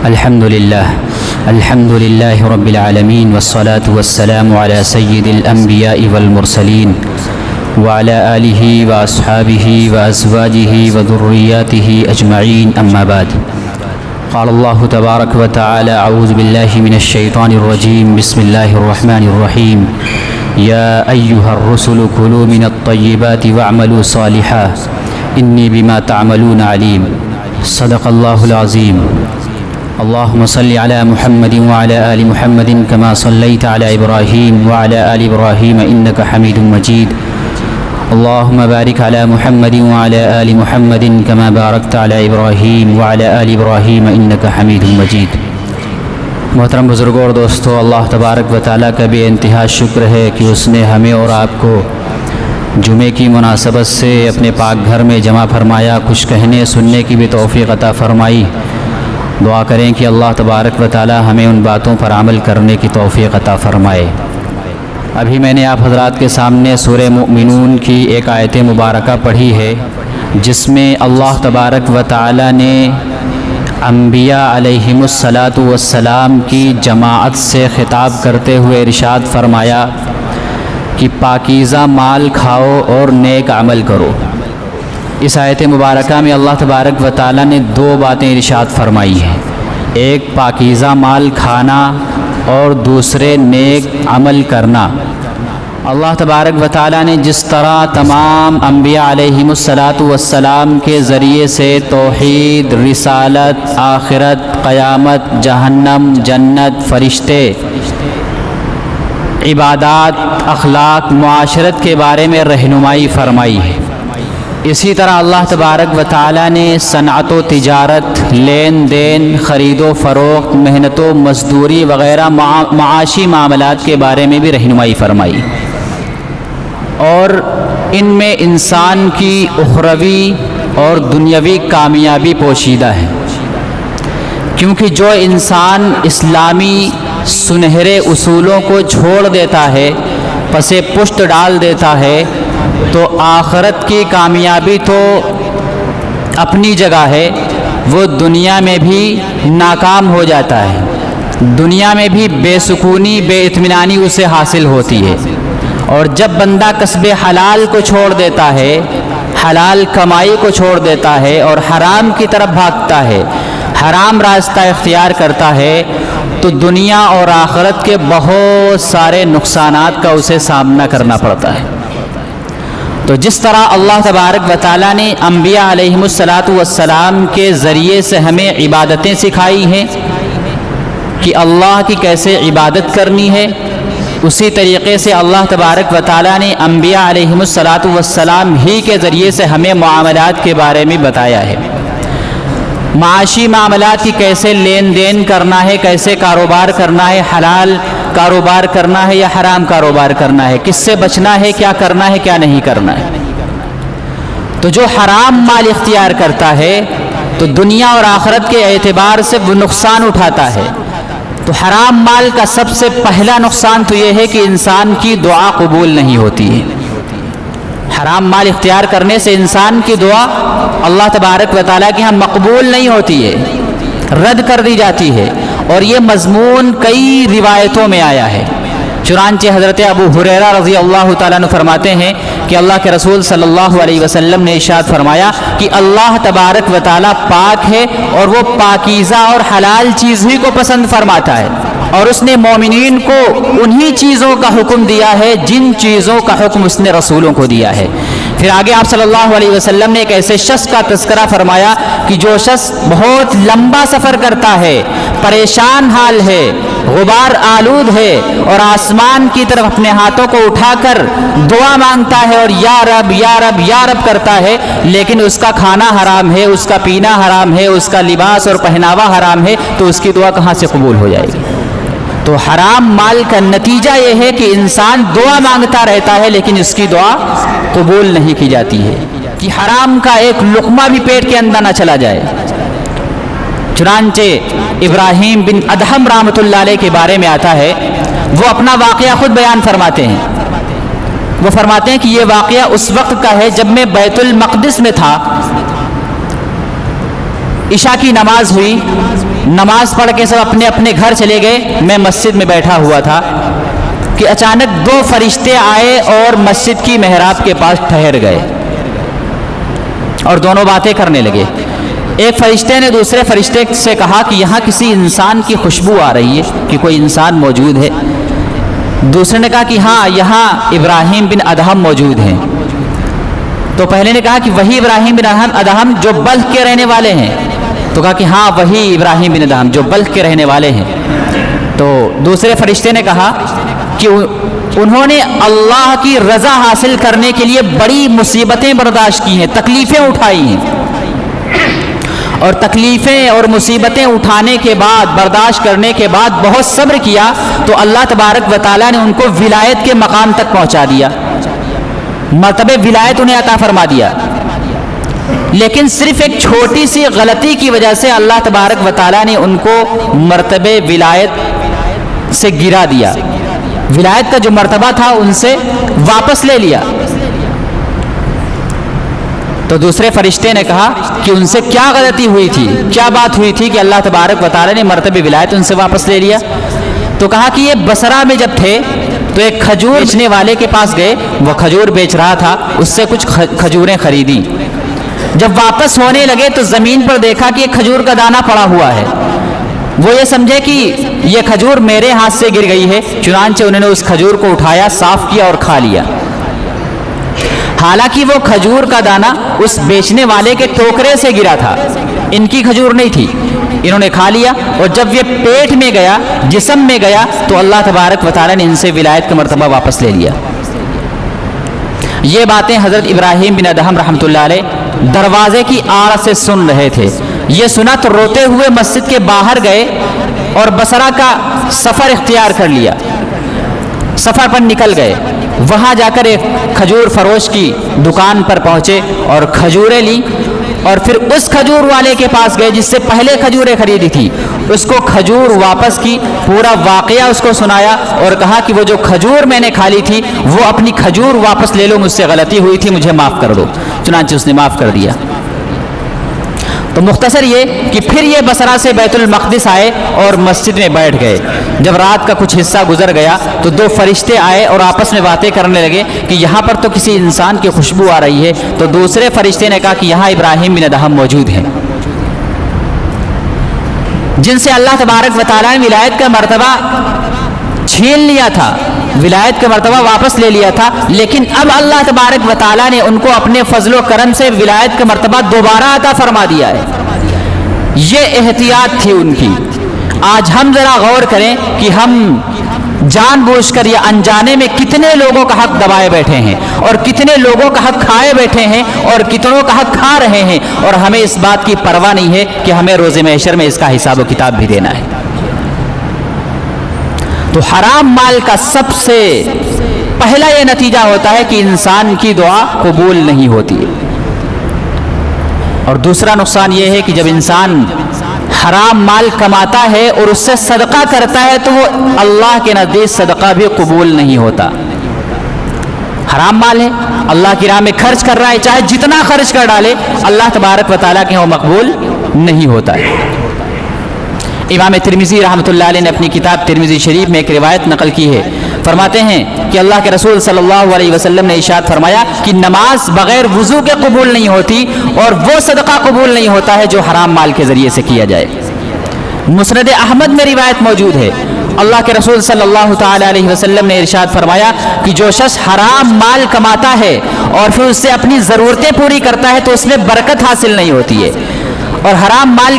الحمد لله رب العالمين والصلاة والسلام على سيد الأنبياء والمرسلين وعلى آله وأصحابه وأزواجه وذرياته أجمعين أما بعد. قال الله تبارك وتعالى: أعوذ بالله من الشيطان الرجيم. بسم الله الرحمن الرحيم. يا أيها الرسل كلوا من الطيبات واعملوا صالحا إني بما تعملون عليم. صدق الله العظيم. اللهم صل على محمد وعلى آل محمد كما صليت على إبراهيم وعلى آل إبراهيم إنك حميد مجيد. اللهم بارك على محمد وعلى آل محمد كما باركت على إبراهيم وعلى آل إبراهيم إنك حميد مجيد. محترم بزرگوں اور دوستو، اللہ تبارک و تعالیٰ کا بے انتہا شکر ہے کہ اس نے ہمیں اور آپ کو جمعے کی مناسبت سے اپنے پاک گھر میں جمع فرمایا، کچھ کہنے سننے کی بھی توفیق عطا فرمائی. دعا کریں کہ اللہ تبارک و تعالیٰ ہمیں ان باتوں پر عمل کرنے کی توفیق عطا فرمائے. ابھی میں نے آپ حضرات کے سامنے سورہ مؤمنون کی ایک آیت مبارکہ پڑھی ہے، جس میں اللہ تبارک و تعالیٰ نے انبیاء علیہم الصلاۃ والسلام کی جماعت سے خطاب کرتے ہوئے ارشاد فرمایا کہ پاکیزہ مال کھاؤ اور نیک عمل کرو. اس آیت مبارکہ میں اللہ تبارک و تعالیٰ نے دو باتیں ارشاد فرمائی ہیں، ایک پاکیزہ مال کھانا اور دوسرے نیک عمل کرنا. اللہ تبارک و تعالیٰ نے جس طرح تمام انبیاء علیہم الصلاۃ والسلام کے ذریعے سے توحید، رسالت، آخرت، قیامت، جہنم، جنت، فرشتے، عبادات، اخلاق، معاشرت کے بارے میں رہنمائی فرمائی ہے، اسی طرح اللہ تبارک و تعالیٰ نے صنعت و تجارت، لین دین، خرید و فروخت، محنت و مزدوری وغیرہ معاشی معاملات کے بارے میں بھی رہنمائی فرمائی. اور ان میں انسان کی اخروی اور دنیاوی کامیابی پوشیدہ ہے، کیونکہ جو انسان اسلامی سنہرے اصولوں کو چھوڑ دیتا ہے، پس پشت ڈال دیتا ہے، تو آخرت کی کامیابی تو اپنی جگہ ہے، وہ دنیا میں بھی ناکام ہو جاتا ہے، دنیا میں بھی بے سکونی، بے اطمینانی اسے حاصل ہوتی ہے. اور جب بندہ کسب حلال کو چھوڑ دیتا ہے، حلال کمائی کو چھوڑ دیتا ہے اور حرام کی طرف بھاگتا ہے، حرام راستہ اختیار کرتا ہے، تو دنیا اور آخرت کے بہت سارے نقصانات کا اسے سامنا کرنا پڑتا ہے. تو جس طرح اللہ تبارک و تعالیٰ نے انبیاء علیہم الصلاۃ والسلام کے ذریعے سے ہمیں عبادتیں سکھائی ہیں کہ اللہ کی کیسے عبادت کرنی ہے، اسی طریقے سے اللہ تبارک و تعالیٰ نے انبیاء علیہم الصلاۃ والسلام ہی کے ذریعے سے ہمیں معاملات کے بارے میں بتایا ہے. معاشی معاملات کی کیسے لین دین کرنا ہے، کیسے کاروبار کرنا ہے، حلال کاروبار کرنا ہے یا حرام کاروبار کرنا ہے، کس سے بچنا ہے، کیا کرنا ہے، کیا نہیں کرنا ہے. تو جو حرام مال اختیار کرتا ہے تو دنیا اور آخرت کے اعتبار سے وہ نقصان اٹھاتا ہے. تو حرام مال کا سب سے پہلا نقصان تو یہ ہے کہ انسان کی دعا قبول نہیں ہوتی ہے. حرام مال اختیار کرنے سے انسان کی دعا اللہ تبارک و تعالیٰ کی ہاں مقبول نہیں ہوتی ہے، رد کر دی جاتی ہے. اور یہ مضمون کئی روایتوں میں آیا ہے. چنانچہ حضرت ابو ہریرہ رضی اللہ تعالیٰ عنہ فرماتے ہیں کہ اللہ کے رسول صلی اللہ علیہ وسلم نے ارشاد فرمایا کہ اللہ تبارک و تعالیٰ پاک ہے اور وہ پاکیزہ اور حلال چیز ہی کو پسند فرماتا ہے، اور اس نے مومنین کو انہی چیزوں کا حکم دیا ہے جن چیزوں کا حکم اس نے رسولوں کو دیا ہے. پھر آگے آپ صلی اللہ علیہ وسلم نے ایک ایسے شخص کا تذکرہ فرمایا کہ جو شخص بہت لمبا سفر کرتا ہے، پریشان حال ہے، غبار آلود ہے، اور آسمان کی طرف اپنے ہاتھوں کو اٹھا کر دعا مانگتا ہے اور یا رب یا رب یا رب کرتا ہے، لیکن اس کا کھانا حرام ہے، اس کا پینا حرام ہے، اس کا لباس اور پہناوا حرام ہے، تو اس کی دعا کہاں سے قبول ہو جائے گی؟ تو حرام مال کا نتیجہ یہ ہے کہ انسان دعا مانگتا رہتا ہے لیکن اس کی دعا قبول نہیں کی جاتی ہے، کہ حرام کا ایک لقمہ بھی پیٹ کے اندر نہ چلا جائے. چنانچہ ابراہیم بن ادہم رحمۃ اللہ علیہ کے بارے میں آتا ہے، وہ اپنا واقعہ خود بیان فرماتے ہیں. وہ فرماتے ہیں کہ یہ واقعہ اس وقت کا ہے جب میں بیت المقدس میں تھا. عشاء کی نماز ہوئی نماز پڑھ کے سب اپنے اپنے گھر چلے گئے، میں مسجد میں بیٹھا ہوا تھا کہ اچانک 2 فرشتے آئے اور مسجد کی محراب کے پاس ٹھہر گئے اور دونوں باتیں کرنے لگے۔ ایک فرشتے نے دوسرے فرشتے سے کہا کہ یہاں کسی انسان کی خوشبو آ رہی ہے، کہ کوئی انسان موجود ہے۔ دوسرے نے کہا کہ ہاں یہاں ابراہیم بن ادہم موجود ہیں۔ تو پہلے نے کہا کہ وہی ابراہیم بن ادہم جو بلخ کے رہنے والے ہیں، تو کہا کہ ہاں وہی ابراہیم بن ادہم جو بلخ کے رہنے والے ہیں۔ تو دوسرے فرشتے نے کہا کہ انہوں نے اللہ کی رضا حاصل کرنے کے لیے بڑی مصیبتیں برداشت کی ہیں، تکلیفیں اٹھائی ہیں، اور تکلیفیں اور مصیبتیں اٹھانے کے بعد، برداشت کرنے کے بعد بہت صبر کیا تو اللہ تبارک و تعالیٰ نے ان کو ولایت کے مقام تک پہنچا دیا، مرتبہ ولایت انہیں عطا فرما دیا۔ لیکن صرف ایک چھوٹی سی غلطی کی وجہ سے اللہ تبارک و تعالیٰ نے ان کو مرتبہ ولایت سے گرا دیا، ولایت کا جو مرتبہ تھا ان سے واپس لے لیا۔ تو دوسرے فرشتے نے کہا کہ ان سے کیا غلطی ہوئی تھی، کیا بات ہوئی تھی کہ اللہ تبارک و تعالیٰ نے مرتبہ ولایت ان سے واپس لے لیا؟ تو کہا کہ یہ بصرہ میں جب تھے تو ایک کھجور بیچنے والے کے پاس گئے، وہ کھجور بیچ رہا تھا، اس سے کچھ کھجوریں خریدی۔ جب واپس ہونے لگے تو زمین پر دیکھا کہ ایک کھجور کا دانہ پڑا ہوا ہے، وہ یہ سمجھے کہ یہ کھجور میرے ہاتھ سے گر گئی ہے، چنانچہ انہوں نے اس کھجور کو اٹھایا، صاف کیا اور کھا لیا۔ حالانکہ وہ کھجور کا دانہ اس بیچنے والے کے ٹوکرے سے گرا تھا، ان کی کھجور نہیں تھی، انہوں نے کھا لیا، اور جب یہ پیٹ میں گیا، جسم میں گیا، تو اللہ تبارک و تعالیٰ نے ان سے ولایت کا مرتبہ واپس لے لیا۔ یہ باتیں حضرت ابراہیم بن ادہم رحمۃ اللہ علیہ دروازے کی آڑ سے سن رہے تھے۔ یہ سنا تو روتے ہوئے مسجد کے باہر گئے اور بصرہ کا سفر اختیار کر لیا، سفر پر نکل گئے۔ وہاں جا کر ایک کھجور فروش کی دکان پر پہنچے اور کھجوریں لی، اور پھر اس کھجور والے کے پاس گئے جس سے پہلے کھجوریں خریدی تھی، اس کو کھجور واپس کی، پورا واقعہ اس کو سنایا اور کہا کہ وہ جو کھجور میں نے کھا لی تھی وہ اپنی کھجور واپس لے لو، مجھ سے غلطی ہوئی تھی، مجھے معاف کر دو۔ چنانچہ اس نے معاف کر دیا۔ تو مختصر یہ کہ پھر یہ بصرہ سے بیت المقدس آئے اور مسجد میں بیٹھ گئے۔ جب رات کا کچھ حصہ گزر گیا تو 2 فرشتے آئے اور آپس میں باتیں کرنے لگے کہ یہاں پر تو کسی انسان کی خوشبو آ رہی ہے۔ تو دوسرے فرشتے نے کہا کہ یہاں ابراہیم بن ادہم موجود ہیں، جن سے اللہ تبارک و تعالیٰ نے ولایت کا مرتبہ چھین لیا تھا، ولایت کا مرتبہ واپس لے لیا تھا، لیکن اب اللہ تبارک و تعالیٰ نے ان کو اپنے فضل و کرم سے ولایت کا مرتبہ دوبارہ عطا فرما دیا ہے۔ یہ احتیاط تھی ان کی۔ آج ہم ذرا غور کریں کہ ہم جان بوجھ کر یا انجانے میں کتنے لوگوں کا حق دبائے بیٹھے ہیں، اور کتنے لوگوں کا حق کھائے بیٹھے ہیں، اور کتنوں کا حق کھا رہے ہیں، اور ہمیں اس بات کی پرواہ نہیں ہے کہ ہمیں روز محشر میں اس کا حساب و کتاب بھی دینا ہے۔ تو حرام مال کا سب سے پہلا یہ نتیجہ ہوتا ہے کہ انسان کی دعا قبول نہیں ہوتی ہے، اور دوسرا نقصان یہ ہے کہ جب انسان حرام مال کماتا ہے اور اس سے صدقہ کرتا ہے تو وہ اللہ کے نزدیک صدقہ بھی قبول نہیں ہوتا۔ حرام مال ہے، اللہ کی راہ میں خرچ کر رہا ہے، چاہے جتنا خرچ کر ڈالے، اللہ تبارک و تعالیٰ کے وہ مقبول نہیں ہوتا ہے۔ امام ترمذی رحمۃ اللہ علیہ نے اپنی کتاب ترمذی شریف میں ایک روایت نقل کی ہے، فرماتے ہیں کہ اللہ کے رسول صلی اللہ علیہ وسلم نے ارشاد فرمایا کہ نماز بغیر وضو کے قبول نہیں ہوتی، اور وہ صدقہ قبول نہیں ہوتا ہے جو حرام مال کے ذریعے سے کیا جائے۔ مسند احمد میں روایت موجود ہے، اللہ کے رسول صلی اللہ تعالی علیہ وسلم نے ارشاد فرمایا کہ جو شخص حرام مال کماتا ہے اور پھر اس سے اپنی ضرورتیں پوری کرتا ہے تو اس میں برکت حاصل نہیں ہوتی ہے، اور حرام مال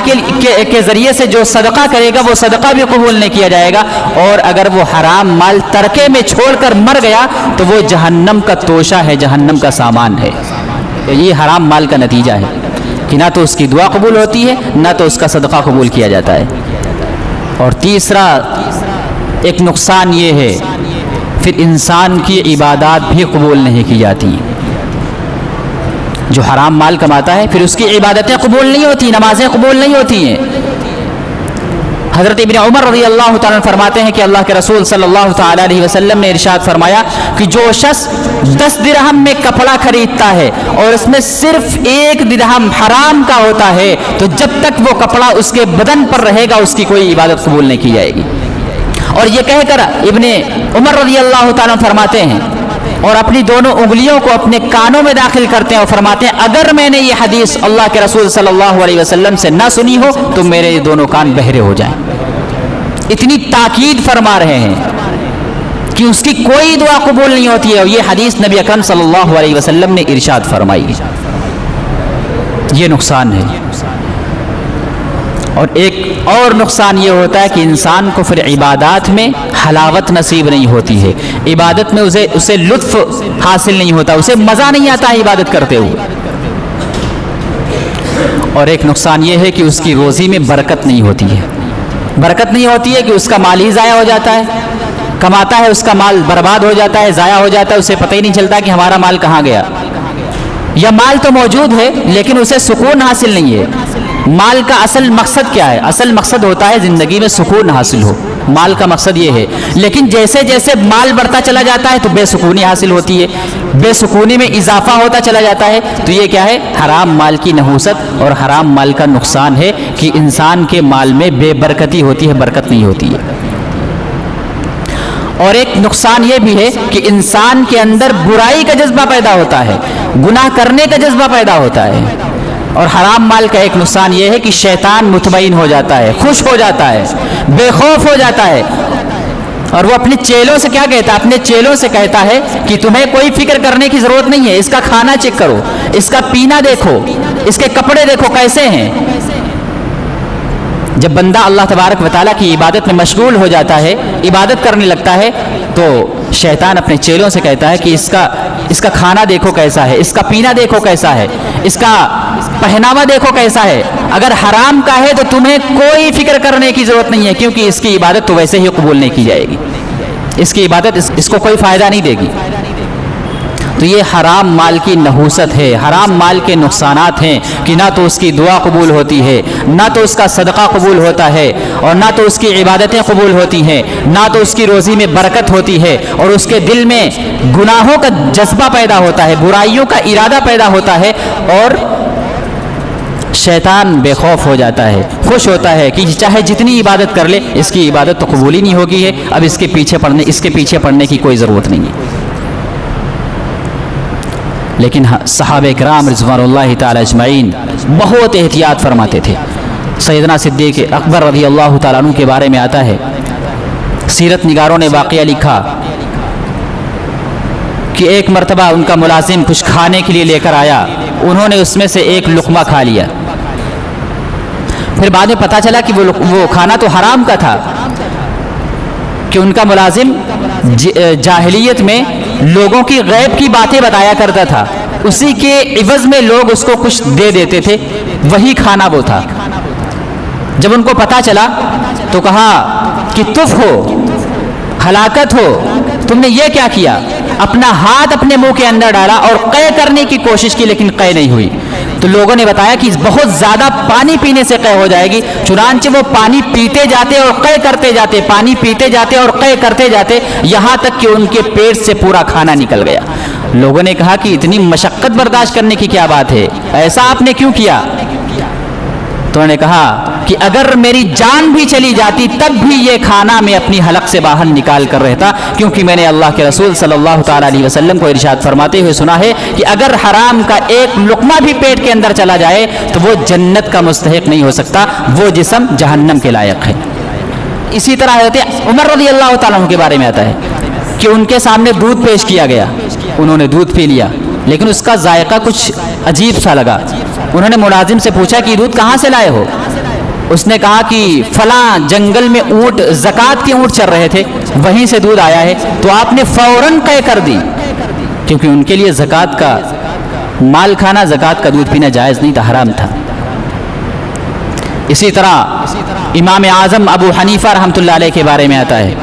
کے ذریعے سے جو صدقہ کرے گا وہ صدقہ بھی قبول نہیں کیا جائے گا، اور اگر وہ حرام مال ترکے میں چھوڑ کر مر گیا تو وہ جہنم کا توشہ ہے، جہنم کا سامان ہے۔ یہ حرام مال کا نتیجہ ہے کہ نہ تو اس کی دعا قبول ہوتی ہے، نہ تو اس کا صدقہ قبول کیا جاتا ہے۔ اور تیسرا ایک نقصان یہ ہے، پھر انسان کی عبادات بھی قبول نہیں کی جاتی۔ جو حرام مال کماتا ہے پھر اس کی عبادتیں قبول نہیں ہوتی، نمازیں قبول نہیں ہوتی ہیں۔ حضرت ابن عمر رضی اللہ تعالیٰ فرماتے ہیں کہ اللہ کے رسول صلی اللہ تعالیٰ علیہ وسلم نے ارشاد فرمایا کہ جو شخص 10 درہم میں کپڑا خریدتا ہے اور اس میں صرف 1 درہم حرام کا ہوتا ہے تو جب تک وہ کپڑا اس کے بدن پر رہے گا اس کی کوئی عبادت قبول نہیں کی جائے گی. اور یہ کہہ کر ابن عمر رضی اللہ تعالیٰ فرماتے ہیں اور اپنی دونوں انگلیوں کو اپنے کانوں میں داخل کرتے ہیں اور فرماتے ہیں اگر میں نے یہ حدیث اللہ کے رسول صلی اللہ علیہ وسلم سے نہ سنی ہو تو میرے یہ دونوں کان بہرے ہو جائیں. اتنی تاکید فرما رہے ہیں کہ اس کی کوئی دعا قبول نہیں ہوتی ہے، اور یہ حدیث نبی اکرم صلی اللہ علیہ وسلم نے ارشاد فرمائی. یہ نقصان ہے. اور ایک اور نقصان یہ ہوتا ہے کہ انسان کو پھر عبادات میں حلاوت نصیب نہیں ہوتی ہے، عبادت میں اسے لطف حاصل نہیں ہوتا، اسے مزہ نہیں آتا ہے عبادت کرتے ہوئے. اور ایک نقصان یہ ہے کہ اس کی روزی میں برکت نہیں ہوتی ہے. برکت نہیں ہوتی ہے کہ اس کا مال ہی ضائع ہو جاتا ہے، کماتا ہے اس کا مال برباد ہو جاتا ہے، ضائع ہو جاتا ہے، اسے پتہ ہی نہیں چلتا کہ ہمارا مال کہاں گیا. یا مال تو موجود ہے لیکن اسے سکون حاصل نہیں ہے. مال کا اصل مقصد کیا ہے؟ اصل مقصد ہوتا ہے زندگی میں سکون حاصل ہو، مال کا مقصد یہ ہے. لیکن جیسے جیسے مال بڑھتا چلا جاتا ہے تو بے سکونی حاصل ہوتی ہے، بے سکونی میں اضافہ ہوتا چلا جاتا ہے. تو یہ کیا ہے؟ حرام مال کی نحوست اور حرام مال کا نقصان ہے کہ انسان کے مال میں بے برکتی ہوتی ہے، برکت نہیں ہوتی ہے. اور ایک نقصان یہ بھی ہے کہ انسان کے اندر برائی کا جذبہ پیدا ہوتا ہے، گناہ کرنے کا جذبہ پیدا ہوتا ہے. اور حرام مال کا ایک نقصان یہ ہے کہ شیطان مطمئن ہو جاتا ہے، خوش ہو جاتا ہے، بے خوف ہو جاتا ہے. اور وہ اپنے چیلوں سے کیا کہتا ہے؟ اپنے چیلوں سے کہتا ہے کہ تمہیں کوئی فکر کرنے کی ضرورت نہیں ہے، اس کا کھانا چیک کرو، اس کا پینا دیکھو، اس کے کپڑے دیکھو کیسے ہیں. جب بندہ اللہ تبارک و تعالیٰ کی عبادت میں مشغول ہو جاتا ہے، عبادت کرنے لگتا ہے، تو شیطان اپنے چیلوں سے کہتا ہے کہ اس کا کھانا دیکھو کیسا ہے، اس کا پینا دیکھو کیسا ہے، اس کا پہناوا دیکھو کیسا ہے. اگر حرام کا ہے تو تمہیں کوئی فکر کرنے کی ضرورت نہیں ہے، کیونکہ اس کی عبادت تو ویسے ہی قبول نہیں کی جائے گی، اس کی عبادت اس کو کوئی فائدہ نہیں دے گی. تو یہ حرام مال کی نحوست ہے، حرام مال کے نقصانات ہیں کہ نہ تو اس کی دعا قبول ہوتی ہے، نہ تو اس کا صدقہ قبول ہوتا ہے، اور نہ تو اس کی عبادتیں قبول ہوتی ہیں، نہ تو اس کی روزی میں برکت ہوتی ہے، اور اس کے دل میں گناہوں کا جذبہ پیدا ہوتا ہے، برائیوں کا ارادہ پیدا ہوتا ہے، اور شیطان بے خوف ہو جاتا ہے، خوش ہوتا ہے کہ چاہے جتنی عبادت کر لے اس کی عبادت تو قبول ہی نہیں ہوگی ہے، اب اس کے پیچھے پڑنے کی کوئی ضرورت نہیں ہے. لیکن صحابہ کرام رضوان اللہ تعالی اجمعین بہت احتیاط فرماتے تھے. سیدنا صدیق اکبر رضی اللہ تعالیٰ عنہ کے بارے میں آتا ہے، سیرت نگاروں نے واقعہ لکھا کہ ایک مرتبہ ان کا ملازم کچھ کھانے کے لیے لے کر آیا، انہوں نے اس میں سے ایک لقمہ کھا لیا. پھر بعد میں پتہ چلا کہ وہ کھانا تو حرام کا تھا، کہ ان کا ملازم جاہلیت میں لوگوں کی غیب کی باتیں بتایا کرتا تھا، اسی کے عوض میں لوگ اس کو کچھ دے دیتے تھے، وہی کھانا وہ تھا. جب ان کو پتہ چلا تو کہا کہ تف ہو، ہلاکت ہو، تم نے یہ کیا کیا؟ اپنا ہاتھ اپنے منہ کے اندر ڈالا اور قے کرنے کی کوشش کی لیکن قے نہیں ہوئی. تو لوگوں نے بتایا کہ بہت زیادہ پانی پینے سے قے ہو جائے گی. چنانچہ وہ پانی پیتے جاتے اور قے کرتے جاتے، پانی پیتے جاتے اور قے کرتے جاتے، یہاں تک کہ ان کے پیٹ سے پورا کھانا نکل گیا. لوگوں نے کہا کہ اتنی مشقت برداشت کرنے کی کیا بات ہے، ایسا آپ نے کیوں کیا؟ تو انہوں نے کہا کہ اگر میری جان بھی چلی جاتی تب بھی یہ کھانا میں اپنی حلق سے باہر نکال کر رہتا، کیونکہ میں نے اللہ کے رسول صلی اللہ تعالیٰ علیہ وسلم کو ارشاد فرماتے ہوئے سنا ہے کہ اگر حرام کا ایک لقمہ بھی پیٹ کے اندر چلا جائے تو وہ جنت کا مستحق نہیں ہو سکتا، وہ جسم جہنم کے لائق ہے. اسی طرح حضرت عمر رضی اللہ تعالیٰ عنہ کے بارے میں آتا ہے کہ ان کے سامنے دودھ پیش کیا گیا، انہوں نے دودھ پی لیا لیکن اس کا ذائقہ کچھ عجیب سا لگا. انہوں نے ملازم سے پوچھا کہ دودھ کہاں سے لائے ہو؟ اس نے کہا کہ فلاں جنگل میں اونٹ، زکوٰۃ کے اونٹ چر رہے تھے، وہیں سے دودھ آیا ہے. تو آپ نے فوراً قے کر دی، کیونکہ ان کے لیے زکوٰۃ کا مال کھانا، زکوٰۃ کا دودھ پینا جائز نہیں تھا، حرام تھا. اسی طرح امام اعظم ابو حنیفہ رحمۃ اللہ علیہ کے بارے میں آتا ہے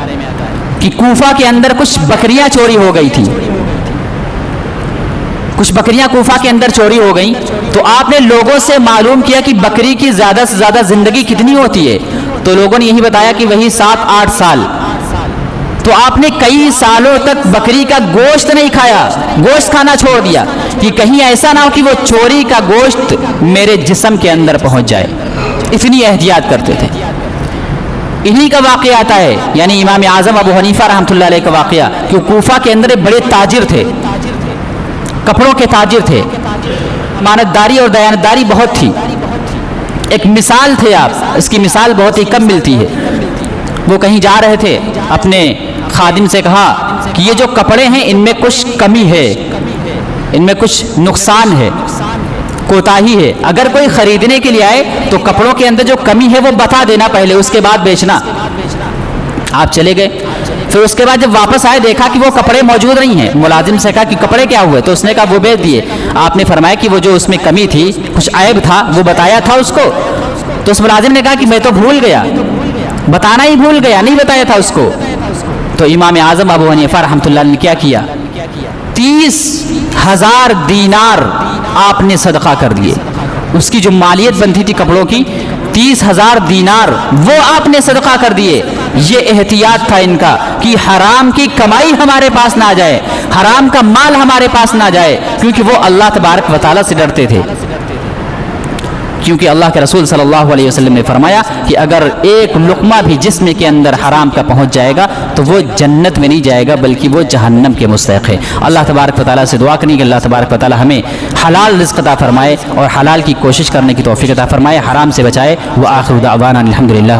کہ کوفہ کے اندر کچھ بکریاں چوری ہو گئی تھیں، کچھ بکریاں کوفہ کے اندر چوری ہو گئیں. تو آپ نے لوگوں سے معلوم کیا کہ بکری کی زیادہ سے زیادہ زندگی کتنی ہوتی ہے. تو لوگوں نے یہی بتایا کہ وہی 7-8 سال۔ تو آپ نے کئی سالوں تک بکری کا گوشت نہیں کھایا، گوشت کھانا چھوڑ دیا کہ کہیں ایسا نہ ہو کہ وہ چوری کا گوشت میرے جسم کے اندر پہنچ جائے، اتنی احتیاط کرتے تھے۔ انہی کا واقعہ آتا ہے، یعنی امام اعظم ابو حنیفہ رحمۃ اللہ علیہ کا واقعہ، کہ کوفہ کے اندر بڑے تاجر تھے، کپڑوں کے تاجر تھے، امانتداری اور دیانتداری بہت تھی۔ ایک مثال تھے آپ، اس کی مثال بہت ہی کم ملتی ہے۔ وہ کہیں جا رہے تھے، اپنے خادم سے کہا کہ یہ جو کپڑے ہیں ان میں کچھ کمی ہے، ان میں کچھ نقصان ہے، کوتاہی ہے، اگر کوئی خریدنے کے لیے آئے تو کپڑوں کے اندر جو کمی ہے وہ بتا دینا پہلے، اس کے بعد بیچنا۔ آپ چلے گئے، پھر اس کے بعد جب واپس آئے دیکھا کہ وہ کپڑے موجود نہیں ہیں۔ ملازم سے کہا کہ کپڑے کیا ہوئے؟ تو اس نے کہا وہ بیچ دیے۔ آپ نے فرمایا کہ وہ جو اس میں کمی تھی، کچھ عیب تھا، وہ بتایا تھا اس کو؟ تو اس ملازم نے کہا کہ میں تو بھول گیا، بتانا ہی بھول گیا، نہیں بتایا تھا اس کو۔ تو امام اعظم ابو حنیفہ رحمۃ اللہ نے کیا کیا؟ 30,000 دینار آپ نے صدقہ کر دیے۔ اس کی جو مالیت بنتی تھی کپڑوں کی، 30,000 دینار وہ آپ نے صدقہ کر دیے۔ یہ احتیاط تھا ان کا کہ حرام کی کمائی ہمارے پاس نہ آ جائے، حرام کا مال ہمارے پاس نہ جائے، کیونکہ وہ اللہ تبارک و تعالیٰ سے ڈرتے تھے۔ کیونکہ اللہ کے رسول صلی اللہ علیہ وسلم نے فرمایا کہ اگر ایک لقمہ بھی جسم کے اندر حرام کا پہنچ جائے گا تو وہ جنت میں نہیں جائے گا بلکہ وہ جہنم کے مستحق ہے۔ اللہ تبارک و تعالیٰ سے دعا کریں کہ اللہ تبارک و تعالیٰ ہمیں حلال رزق عطا فرمائے اور حلال کی کوشش کرنے کی توفیق عطا فرمائے، حرام سے بچائے۔ وآخر دعوانا الحمدللہ